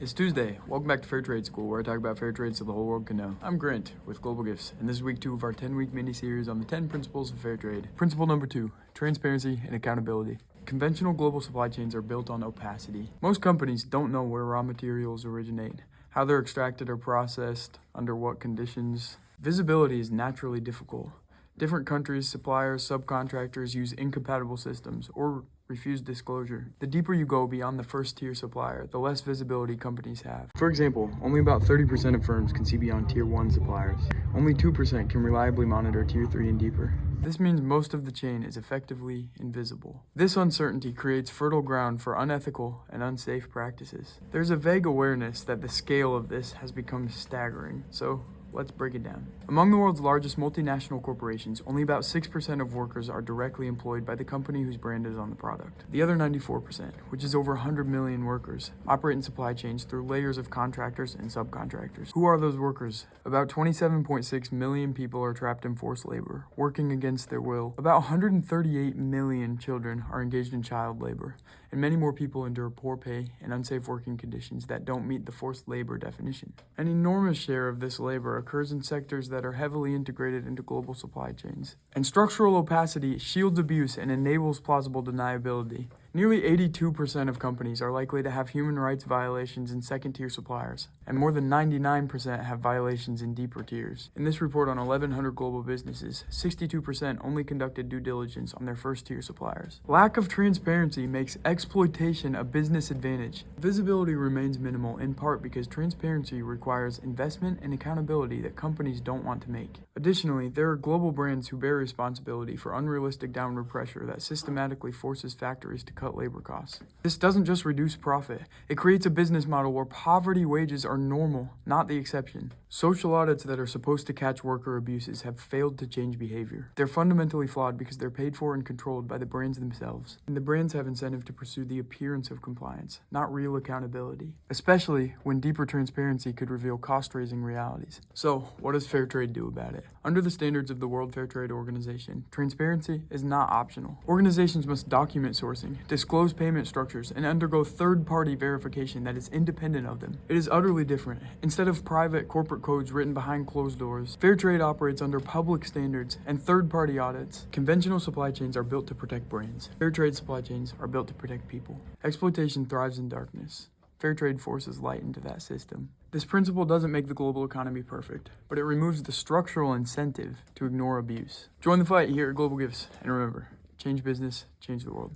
It's Tuesday. Welcome back to Fair Trade School, where I talk about fair trade so the whole world can know. I'm Grant with Global Gifts, and this is week 2 of our 10-week mini-series on the 10 principles of fair trade. Principle number 2, transparency and accountability. Conventional global supply chains are built on opacity. Most companies don't know where raw materials originate, how they're extracted or processed, under what conditions. Visibility is naturally difficult. Different countries, suppliers, subcontractors use incompatible systems or refuse disclosure. The deeper you go beyond the first-tier supplier, the less visibility companies have. For example, only about 30% of firms can see beyond Tier 1 suppliers. Only 2% can reliably monitor Tier 3 and deeper. This means most of the chain is effectively invisible. This uncertainty creates fertile ground for unethical and unsafe practices. There's a vague awareness that the scale of this has become staggering, so let's break it down. Among the world's largest multinational corporations, only about 6% of workers are directly employed by the company whose brand is on the product. The other 94%, which is over 100 million workers, operate in supply chains through layers of contractors and subcontractors. Who are those workers? About 27.6 million people are trapped in forced labor, working against their will. About 138 million children are engaged in child labor, and many more people endure poor pay and unsafe working conditions that don't meet the forced labor definition. An enormous share of this labor occurs in sectors that are heavily integrated into global supply chains. And structural opacity shields abuse and enables plausible deniability. Nearly 82% of companies are likely to have human rights violations in second-tier suppliers, and more than 99% have violations in deeper tiers. In this report on 1,100 global businesses, 62% only conducted due diligence on their first-tier suppliers. Lack of transparency makes exploitation a business advantage. Visibility remains minimal in part because transparency requires investment and accountability that companies don't want to make. Additionally, there are global brands who bear responsibility for unrealistic downward pressure that systematically forces factories to cut labor costs. This doesn't just reduce profit, it creates a business model where poverty wages are normal, not the exception. Social audits that are supposed to catch worker abuses have failed to change behavior. They're fundamentally flawed because they're paid for and controlled by the brands themselves. And the brands have incentive to pursue the appearance of compliance, not real accountability, especially when deeper transparency could reveal cost-raising realities. So, what does fair trade do about it? Under the standards of the World Fair Trade Organization, transparency is not optional. Organizations must document sourcing, disclose payment structures, and undergo third-party verification that is independent of them. It is utterly different. Instead of private corporate codes written behind closed doors, fair trade operates under public standards and third-party audits. Conventional supply chains are built to protect brands. Fair trade supply chains are built to protect people. Exploitation thrives in darkness. Fair trade forces light into that system. This principle doesn't make the global economy perfect, but it removes the structural incentive to ignore abuse. Join the fight here at Global Gifts, and remember, change business, change the world.